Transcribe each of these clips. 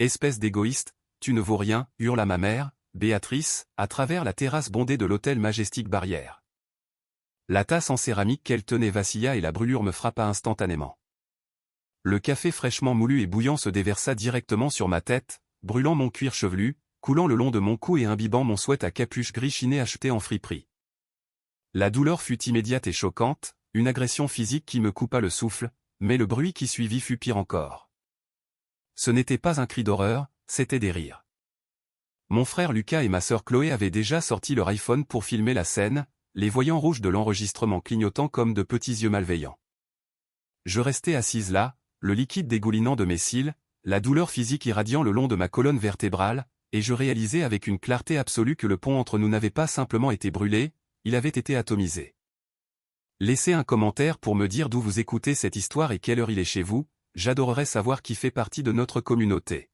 Espèce d'égoïste, tu ne vaux rien, hurla ma mère, Béatrice, à travers la terrasse bondée de l'hôtel Majestic Barrière. La tasse en céramique qu'elle tenait vacilla et la brûlure me frappa instantanément. Le café fraîchement moulu et bouillant se déversa directement sur ma tête, brûlant mon cuir chevelu, coulant le long de mon cou et imbibant mon sweat à capuche gris chiné acheté en friperie. La douleur fut immédiate et choquante, une agression physique qui me coupa le souffle, mais le bruit qui suivit fut pire encore. Ce n'était pas un cri d'horreur, c'étaient des rires. Mon frère Lucas et ma sœur Chloé avaient déjà sorti leur iPhone pour filmer la scène, les voyants rouges de l'enregistrement clignotant comme de petits yeux malveillants. Je restais assise là, le liquide dégoulinant de mes cils, la douleur physique irradiant le long de ma colonne vertébrale, et je réalisais avec une clarté absolue que le pont entre nous n'avait pas simplement été brûlé, il avait été atomisé. Laissez un commentaire pour me dire d'où vous écoutez cette histoire et quelle heure il est chez vous, j'adorerais savoir qui fait partie de notre communauté.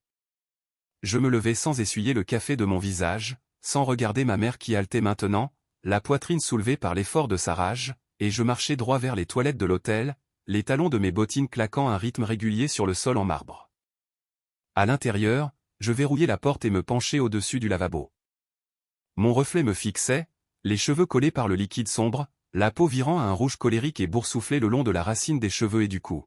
Je me levai sans essuyer le café de mon visage, sans regarder ma mère qui haletait maintenant, la poitrine soulevée par l'effort de sa rage, et je marchai droit vers les toilettes de l'hôtel, les talons de mes bottines claquant un rythme régulier sur le sol en marbre. À l'intérieur, je verrouillai la porte et me penchai au-dessus du lavabo. Mon reflet me fixait, les cheveux collés par le liquide sombre, la peau virant à un rouge colérique et boursouflé le long de la racine des cheveux et du cou.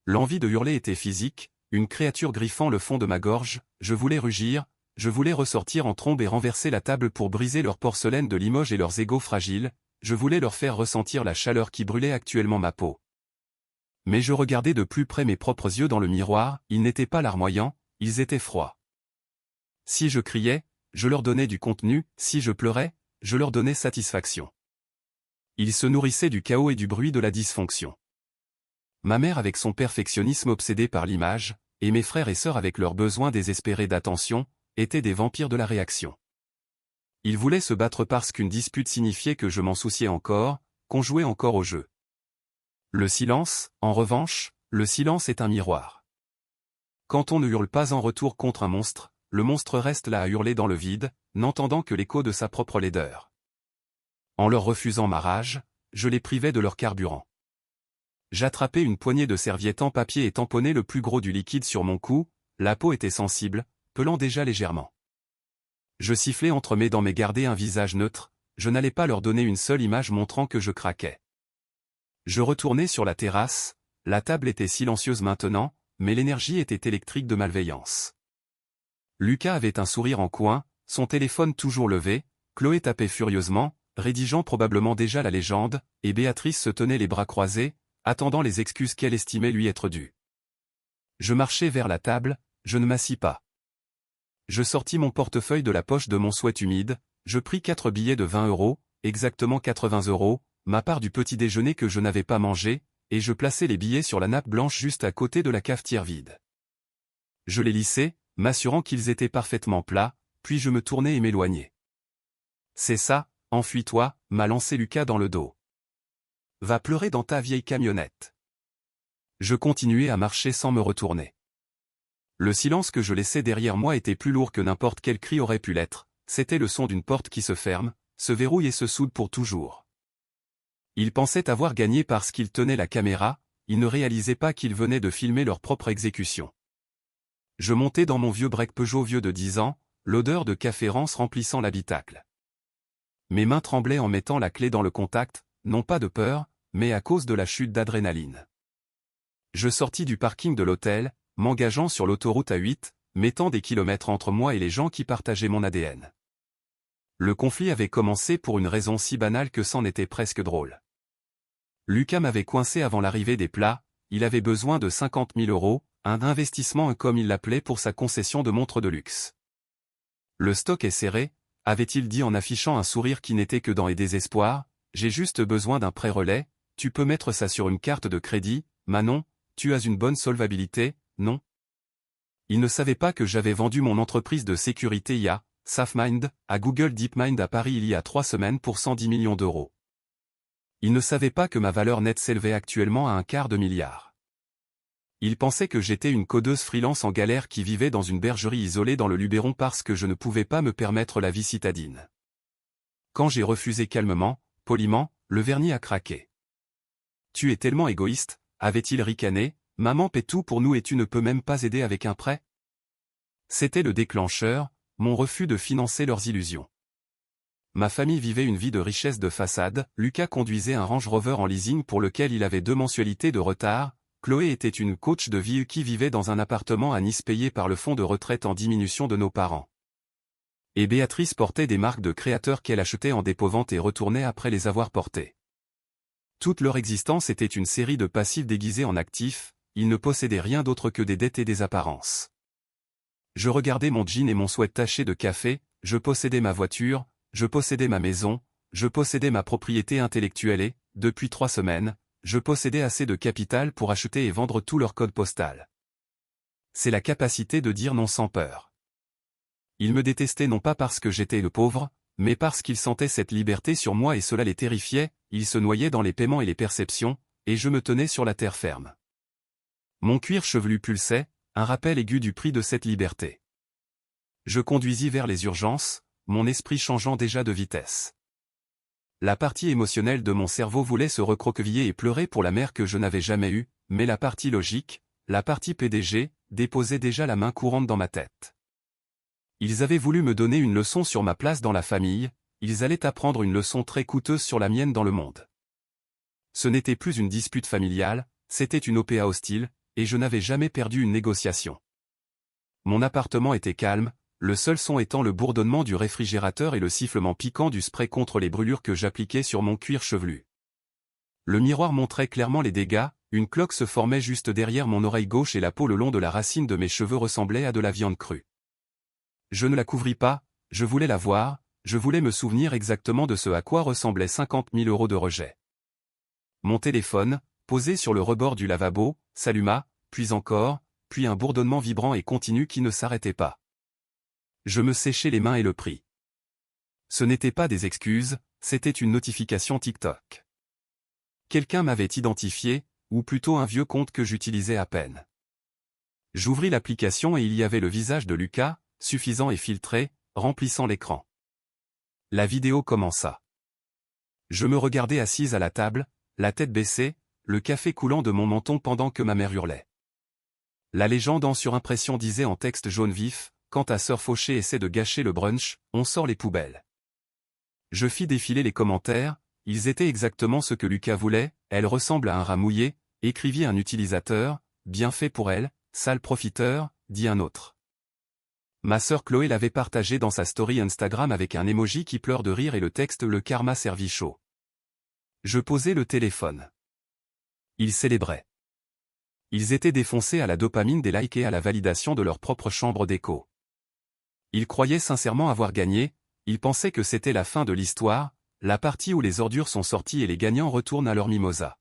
L'envie de hurler était physique, une créature griffant le fond de ma gorge, je voulais rugir, je voulais ressortir en trombe et renverser la table pour briser leur porcelaine de Limoges et leurs égos fragiles, je voulais leur faire ressentir la chaleur qui brûlait actuellement ma peau. Mais je regardais de plus près mes propres yeux dans le miroir, ils n'étaient pas larmoyants, ils étaient froids. Si je criais, je leur donnais du contenu, si je pleurais, je leur donnais satisfaction. Ils se nourrissaient du chaos et du bruit de la dysfonction. Ma mère avec son perfectionnisme obsédé par l'image, et mes frères et sœurs avec leurs besoins désespérés d'attention, étaient des vampires de la réaction. Ils voulaient se battre parce qu'une dispute signifiait que je m'en souciais encore, qu'on jouait encore au jeu. Le silence, en revanche, le silence est un miroir. Quand on ne hurle pas en retour contre un monstre, le monstre reste là à hurler dans le vide, n'entendant que l'écho de sa propre laideur. En leur refusant ma rage, je les privais de leur carburant. J'attrapais une poignée de serviettes en papier et tamponnais le plus gros du liquide sur mon cou, la peau était sensible, pelant déjà légèrement. Je sifflais entre mes dents mais gardais un visage neutre, je n'allais pas leur donner une seule image montrant que je craquais. Je retournai sur la terrasse, la table était silencieuse maintenant, mais l'énergie était électrique de malveillance. Lucas avait un sourire en coin, son téléphone toujours levé, Chloé tapait furieusement, rédigeant probablement déjà la légende, et Béatrice se tenait les bras croisés, attendant les excuses qu'elle estimait lui être dues. Je marchai vers la table, je ne m'assis pas. Je sortis mon portefeuille de la poche de mon sweat humide, je pris 4 billets de 20 €, exactement 80 €, ma part du petit déjeuner que je n'avais pas mangé, et je plaçai les billets sur la nappe blanche juste à côté de la cafetière vide. Je les lissai, m'assurant qu'ils étaient parfaitement plats, puis je me tournai et m'éloignai. C'est ça, enfuis-toi, m'a lancé Lucas dans le dos. Va pleurer dans ta vieille camionnette. Je continuai à marcher sans me retourner. Le silence que je laissais derrière moi était plus lourd que n'importe quel cri aurait pu l'être, c'était le son d'une porte qui se ferme, se verrouille et se soude pour toujours. Ils pensaient avoir gagné parce qu'ils tenaient la caméra, ils ne réalisaient pas qu'ils venaient de filmer leur propre exécution. Je montai dans mon vieux break Peugeot vieux de 10 ans, l'odeur de café rance remplissant l'habitacle. Mes mains tremblaient en mettant la clé dans le contact, non pas de peur, mais à cause de la chute d'adrénaline. Je sortis du parking de l'hôtel, m'engageant sur l'autoroute A8, mettant des kilomètres entre moi et les gens qui partageaient mon ADN. Le conflit avait commencé pour une raison si banale que c'en était presque drôle. Lucas m'avait coincé avant l'arrivée des plats, il avait besoin de 50 000 €, un investissement comme il l'appelait pour sa concession de montres de luxe. Le stock est serré, avait-il dit en affichant un sourire qui n'était que dans les désespoirs, j'ai juste besoin d'un prêt relais, tu peux mettre ça sur une carte de crédit, Manon, tu as une bonne solvabilité, non? Il ne savait pas que j'avais vendu mon entreprise de sécurité IA, SafeMind, à Google DeepMind à Paris il y a 3 semaines pour 110 millions €. Il ne savait pas que ma valeur nette s'élevait actuellement à 1/4 milliard. Il pensait que j'étais une codeuse freelance en galère qui vivait dans une bergerie isolée dans le Luberon parce que je ne pouvais pas me permettre la vie citadine. Quand j'ai refusé calmement, poliment, le vernis a craqué. Tu es tellement égoïste, avait-il ricané, maman paie tout pour nous et tu ne peux même pas aider avec un prêt? C'était le déclencheur, mon refus de financer leurs illusions. Ma famille vivait une vie de richesse de façade, Lucas conduisait un Range Rover en leasing pour lequel il avait 2 mensualités de retard, Chloé était une coach de vie qui vivait dans un appartement à Nice payé par le fonds de retraite en diminution de nos parents. Et Béatrice portait des marques de créateurs qu'elle achetait en dépôt-vente et retournait après les avoir portées. Toute leur existence était une série de passifs déguisés en actifs, ils ne possédaient rien d'autre que des dettes et des apparences. Je regardais mon jean et mon sweat taché de café, je possédais ma voiture, je possédais ma maison, je possédais ma propriété intellectuelle et, depuis 3 semaines, je possédais assez de capital pour acheter et vendre tout leur code postal. C'est la capacité de dire non sans peur. Ils me détestaient non pas parce que j'étais le pauvre, mais parce qu'ils sentaient cette liberté sur moi et cela les terrifiait, ils se noyaient dans les paiements et les perceptions, et je me tenais sur la terre ferme. Mon cuir chevelu pulsait, un rappel aigu du prix de cette liberté. Je conduisis vers les urgences, mon esprit changeant déjà de vitesse. La partie émotionnelle de mon cerveau voulait se recroqueviller et pleurer pour la mère que je n'avais jamais eue, mais la partie logique, la partie PDG, déposait déjà la main courante dans ma tête. Ils avaient voulu me donner une leçon sur ma place dans la famille, ils allaient apprendre une leçon très coûteuse sur la mienne dans le monde. Ce n'était plus une dispute familiale, c'était une OPA hostile, et je n'avais jamais perdu une négociation. Mon appartement était calme, le seul son étant le bourdonnement du réfrigérateur et le sifflement piquant du spray contre les brûlures que j'appliquais sur mon cuir chevelu. Le miroir montrait clairement les dégâts, une cloque se formait juste derrière mon oreille gauche et la peau le long de la racine de mes cheveux ressemblait à de la viande crue. Je ne la couvris pas, je voulais la voir, je voulais me souvenir exactement de ce à quoi ressemblaient 50 000 € de rejet. Mon téléphone, posé sur le rebord du lavabo, s'alluma, puis encore, puis un bourdonnement vibrant et continu qui ne s'arrêtait pas. Je me séchai les mains et le pris. Ce n'était pas des excuses, c'était une notification TikTok. Quelqu'un m'avait identifié, ou plutôt un vieux compte que j'utilisais à peine. J'ouvris l'application et il y avait le visage de Lucas, suffisant et filtré, remplissant l'écran. La vidéo commença. Je me regardais assise à la table, la tête baissée, le café coulant de mon menton pendant que ma mère hurlait. La légende en surimpression disait en texte jaune vif, quand ta sœur fauchée essaie de gâcher le brunch, on sort les poubelles. Je fis défiler les commentaires, ils étaient exactement ce que Lucas voulait, elle ressemble à un rat mouillé, écrivit un utilisateur, bien fait pour elle, sale profiteur, dit un autre. Ma sœur Chloé l'avait partagé dans sa story Instagram avec un emoji qui pleure de rire et le texte le karma servi chaud. Je posai le téléphone. Ils célébraient. Ils étaient défoncés à la dopamine des likes et à la validation de leur propre chambre d'écho. Ils croyaient sincèrement avoir gagné, ils pensaient que c'était la fin de l'histoire, la partie où les ordures sont sorties et les gagnants retournent à leur mimosa.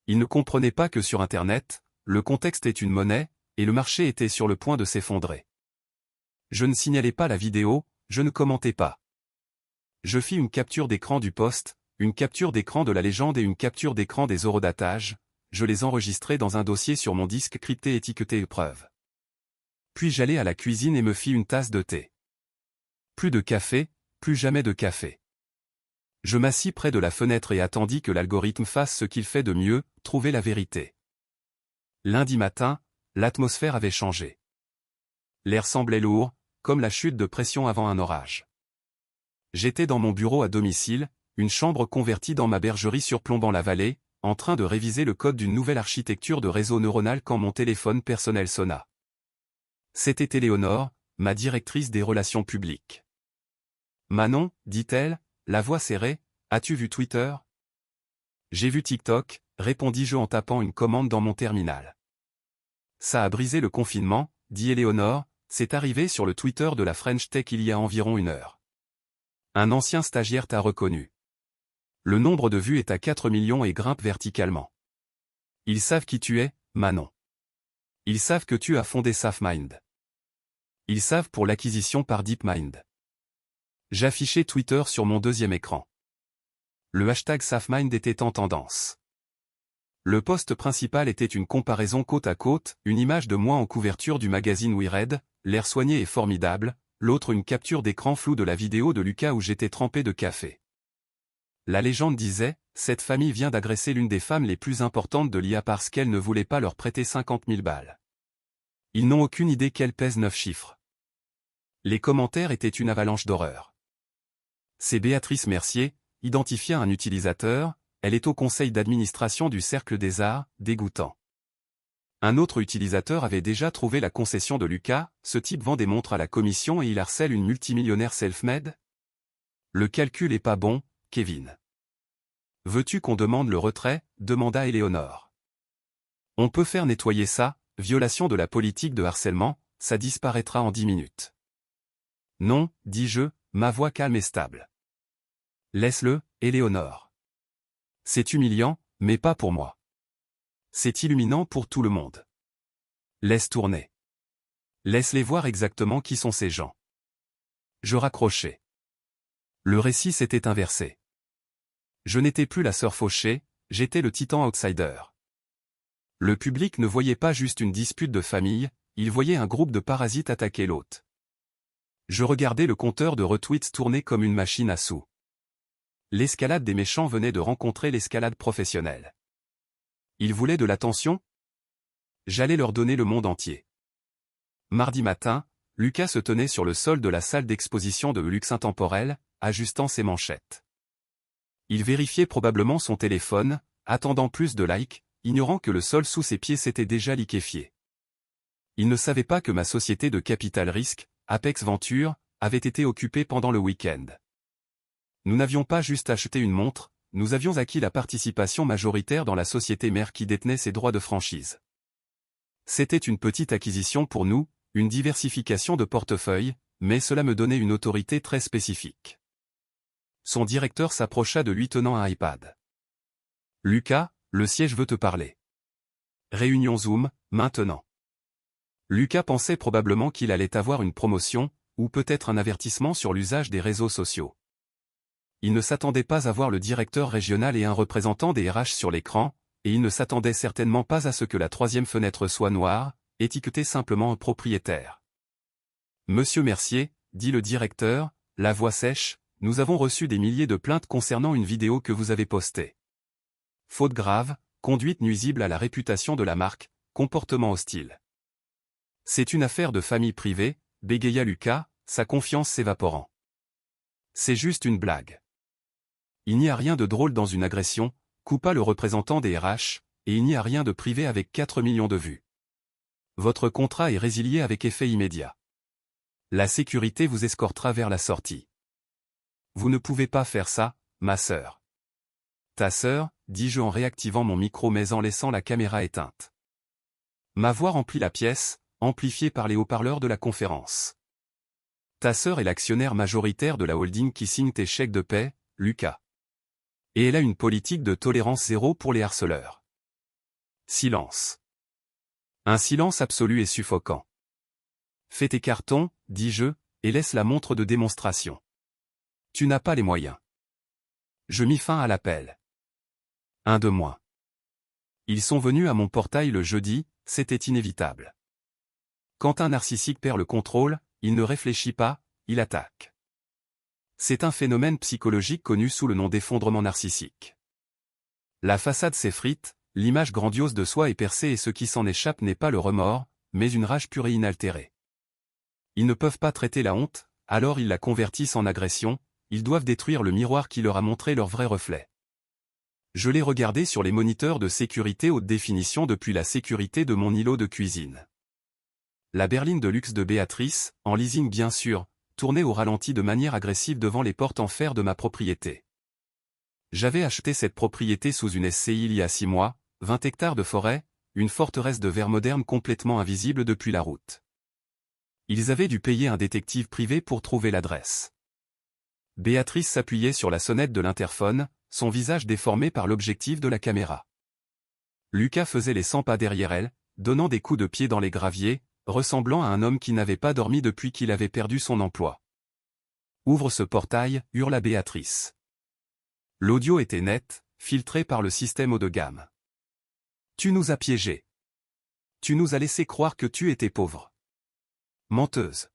Ils ne comprenaient pas que sur Internet, le contexte est une monnaie, et le marché était sur le point de s'effondrer. Je ne signalais pas la vidéo, je ne commentais pas. Je fis une capture d'écran du post, une capture d'écran de la légende et une capture d'écran des eurodatages, je les enregistrai dans un dossier sur mon disque crypté étiqueté épreuve. Puis j'allai à la cuisine et me fis une tasse de thé. Plus de café, plus jamais de café. Je m'assis près de la fenêtre et attendis que l'algorithme fasse ce qu'il fait de mieux, trouver la vérité. Lundi matin, l'atmosphère avait changé. L'air semblait lourd, comme la chute de pression avant un orage. J'étais dans mon bureau à domicile, une chambre convertie dans ma bergerie surplombant la vallée, en train de réviser le code d'une nouvelle architecture de réseau neuronal quand mon téléphone personnel sonna. C'était Éléonore, ma directrice des relations publiques. « Manon, dit-elle, la voix serrée, as-tu vu Twitter ?»« J'ai vu TikTok, répondis-je en tapant une commande dans mon terminal. »« Ça a brisé le confinement, dit Éléonore, c'est arrivé sur le Twitter de la French Tech il y a environ 1 heure. Un ancien stagiaire t'a reconnu. Le nombre de vues est à 4 millions et grimpe verticalement. Ils savent qui tu es, Manon. Ils savent que tu as fondé SafeMind. Ils savent pour l'acquisition par DeepMind. J'affichais Twitter sur mon deuxième écran. Le hashtag SafeMind était en tendance. Le post principal était une comparaison côte à côte, une image de moi en couverture du magazine We Read, l'air soigné et formidable, l'autre une capture d'écran floue de la vidéo de Lucas où j'étais trempé de café. La légende disait, cette famille vient d'agresser l'une des femmes les plus importantes de l'IA parce qu'elle ne voulait pas leur prêter 50 000 balles. Ils n'ont aucune idée qu'elle pèse 9 chiffres. Les commentaires étaient une avalanche d'horreur. C'est Béatrice Mercier, identifiée à un utilisateur, elle est au conseil d'administration du Cercle des Arts, dégoûtant. Un autre utilisateur avait déjà trouvé la concession de Lucas, ce type vend des montres à la commission et il harcèle une multimillionnaire self-made? Le calcul est pas bon, Kevin. Veux-tu qu'on demande le retrait? Demanda Éléonore. On peut faire nettoyer ça, violation de la politique de harcèlement, ça disparaîtra en 10 minutes. Non, dis-je, ma voix calme et stable. Laisse-le, Éléonore. C'est humiliant, mais pas pour moi. C'est illuminant pour tout le monde. Laisse tourner. Laisse-les voir exactement qui sont ces gens. Je raccrochai. Le récit s'était inversé. Je n'étais plus la sœur fauchée, j'étais le titan outsider. Le public ne voyait pas juste une dispute de famille, il voyait un groupe de parasites attaquer l'hôte. Je regardais le compteur de retweets tourner comme une machine à sous. L'escalade des méchants venait de rencontrer l'escalade professionnelle. Ils voulaient de l'attention? J'allais leur donner le monde entier. Mardi matin, Lucas se tenait sur le sol de la salle d'exposition de Luxe Intemporel, ajustant ses manchettes. Il vérifiait probablement son téléphone, attendant plus de likes, ignorant que le sol sous ses pieds s'était déjà liquéfié. Il ne savait pas que ma société de capital risque, Apex Venture, avait été occupée pendant le week-end. Nous n'avions pas juste acheté une montre, nous avions acquis la participation majoritaire dans la société mère qui détenait ses droits de franchise. C'était une petite acquisition pour nous, une diversification de portefeuille, mais cela me donnait une autorité très spécifique. Son directeur s'approcha de lui tenant un iPad. Lucas, le siège veut te parler. Réunion Zoom, maintenant. Lucas pensait probablement qu'il allait avoir une promotion, ou peut-être un avertissement sur l'usage des réseaux sociaux. Il ne s'attendait pas à voir le directeur régional et un représentant des RH sur l'écran, et il ne s'attendait certainement pas à ce que la troisième fenêtre soit noire, étiquetée simplement propriétaire. Monsieur Mercier, dit le directeur, la voix sèche, nous avons reçu des milliers de plaintes concernant une vidéo que vous avez postée. Faute grave, conduite nuisible à la réputation de la marque, comportement hostile. C'est une affaire de famille privée, bégaya Lucas, sa confiance s'évaporant. C'est juste une blague. Il n'y a rien de drôle dans une agression, coupa le représentant des RH, et il n'y a rien de privé avec 4 millions de vues. Votre contrat est résilié avec effet immédiat. La sécurité vous escortera vers la sortie. Vous ne pouvez pas faire ça, ma sœur. Ta sœur, dis-je en réactivant mon micro mais en laissant la caméra éteinte. Ma voix remplit la pièce, amplifiée par les haut-parleurs de la conférence. Ta sœur est l'actionnaire majoritaire de la holding qui signe tes chèques de paie, Lucas. Et elle a une politique de tolérance zéro pour les harceleurs. Silence. Un silence absolu et suffocant. Fais tes cartons, dis-je, et laisse la montre de démonstration. Tu n'as pas les moyens. Je mis fin à l'appel. Un de moins. Ils sont venus à mon portail le jeudi, c'était inévitable. Quand un narcissique perd le contrôle, il ne réfléchit pas, il attaque. C'est un phénomène psychologique connu sous le nom d'effondrement narcissique. La façade s'effrite, l'image grandiose de soi est percée et ce qui s'en échappe n'est pas le remords, mais une rage pure et inaltérée. Ils ne peuvent pas traiter la honte, alors ils la convertissent en agression, ils doivent détruire le miroir qui leur a montré leur vrai reflet. Je l'ai regardé sur les moniteurs de sécurité haute définition depuis la sécurité de mon îlot de cuisine. La berline de luxe de Béatrice, en leasing bien sûr, tournait au ralenti de manière agressive devant les portes en fer de ma propriété. J'avais acheté cette propriété sous une SCI il y a 6 mois, 20 hectares de forêt, une forteresse de verre moderne complètement invisible depuis la route. Ils avaient dû payer un détective privé pour trouver l'adresse. Béatrice s'appuyait sur la sonnette de l'interphone, son visage déformé par l'objectif de la caméra. Lucas faisait les 100 pas derrière elle, donnant des coups de pied dans les graviers, ressemblant à un homme qui n'avait pas dormi depuis qu'il avait perdu son emploi. « Ouvre ce portail » hurla Béatrice. L'audio était net, filtré par le système haut de gamme. « Tu nous as piégés. Tu nous as laissé croire que tu étais pauvre. Menteuse. »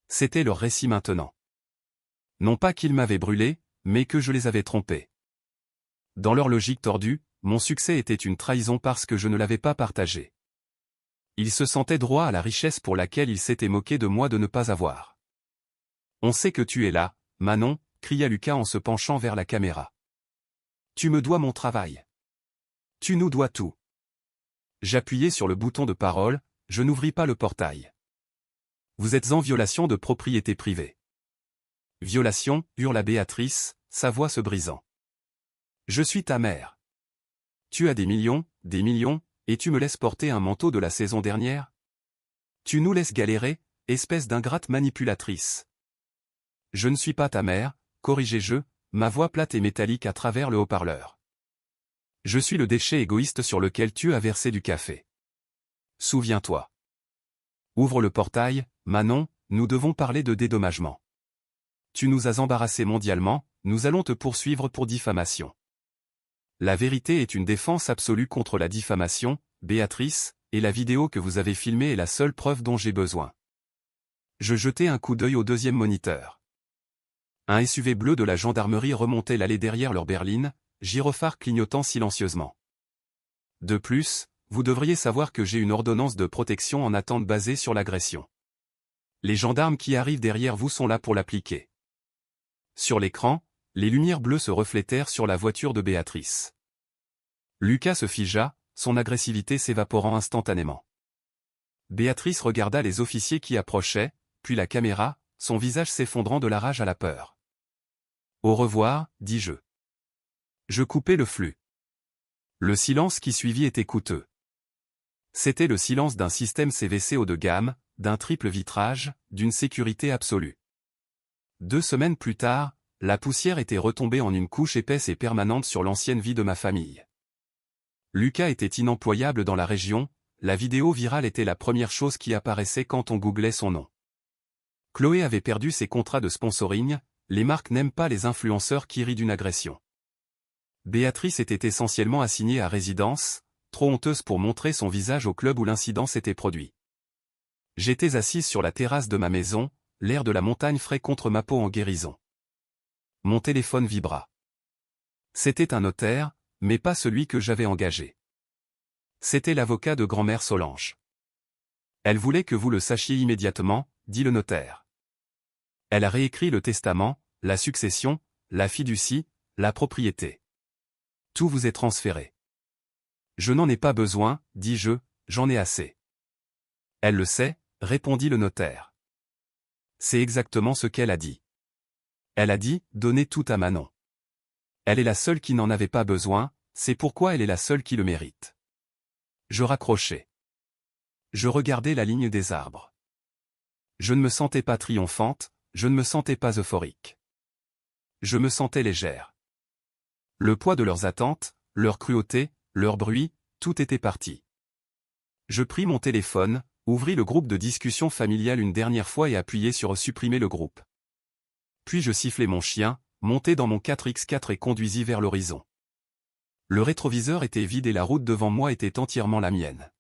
C'était leur récit maintenant. Non pas qu'ils m'avaient brûlé, mais que je les avais trompés. Dans leur logique tordue, mon succès était une trahison parce que je ne l'avais pas partagé. Il se sentait droit à la richesse pour laquelle il s'était moqué de moi de ne pas avoir. On sait que tu es là, Manon, cria Lucas en se penchant vers la caméra. Tu me dois mon travail. Tu nous dois tout. J'appuyai sur le bouton de parole, je n'ouvris pas le portail. Vous êtes en violation de propriété privée. Violation, hurla Béatrice, sa voix se brisant. Je suis ta mère. Tu as des millions, et tu me laisses porter un manteau de la saison dernière? Tu nous laisses galérer, espèce d'ingrate manipulatrice. Je ne suis pas ta mère, corrigeai-je, ma voix plate et métallique à travers le haut-parleur. Je suis le déchet égoïste sur lequel tu as versé du café. Souviens-toi. Ouvre le portail, Manon, nous devons parler de dédommagement. Tu nous as embarrassés mondialement, nous allons te poursuivre pour diffamation. La vérité est une défense absolue contre la diffamation, Béatrice, et la vidéo que vous avez filmée est la seule preuve dont j'ai besoin. Je jetai un coup d'œil au deuxième moniteur. Un SUV bleu de la gendarmerie remontait l'allée derrière leur berline, gyrophare clignotant silencieusement. De plus, vous devriez savoir que j'ai une ordonnance de protection en attente basée sur l'agression. Les gendarmes qui arrivent derrière vous sont là pour l'appliquer. Sur l'écran, les lumières bleues se reflétèrent sur la voiture de Béatrice. Lucas se figea, son agressivité s'évaporant instantanément. Béatrice regarda les officiers qui approchaient, puis la caméra, son visage s'effondrant de la rage à la peur. Au revoir, dis-je. Je coupai le flux. Le silence qui suivit était coûteux. C'était le silence d'un système CVC haut de gamme, d'un triple vitrage, d'une sécurité absolue. 2 semaines plus tard, la poussière était retombée en une couche épaisse et permanente sur l'ancienne vie de ma famille. Lucas était inemployable dans la région, la vidéo virale était la première chose qui apparaissait quand on googlait son nom. Chloé avait perdu ses contrats de sponsoring, les marques n'aiment pas les influenceurs qui rient d'une agression. Béatrice était essentiellement assignée à résidence, trop honteuse pour montrer son visage au club où l'incident s'était produit. J'étais assise sur la terrasse de ma maison, l'air de la montagne frais contre ma peau en guérison. Mon téléphone vibra. C'était un notaire, mais pas celui que j'avais engagé. C'était l'avocat de grand-mère Solange. Elle voulait que vous le sachiez immédiatement, dit le notaire. Elle a réécrit le testament, la succession, la fiducie, la propriété. Tout vous est transféré. Je n'en ai pas besoin, dis-je, j'en ai assez. Elle le sait, répondit le notaire. C'est exactement ce qu'elle a dit. Elle a dit, donnez tout à Manon. Elle est la seule qui n'en avait pas besoin, c'est pourquoi elle est la seule qui le mérite. Je raccrochai. Je regardais la ligne des arbres. Je ne me sentais pas triomphante, je ne me sentais pas euphorique. Je me sentais légère. Le poids de leurs attentes, leur cruauté, leur bruit, tout était parti. Je pris mon téléphone, ouvris le groupe de discussion familiale une dernière fois et appuyai sur supprimer le groupe. Puis je sifflai mon chien, montai dans mon 4x4 et conduisis vers l'horizon. Le rétroviseur était vide et la route devant moi était entièrement la mienne.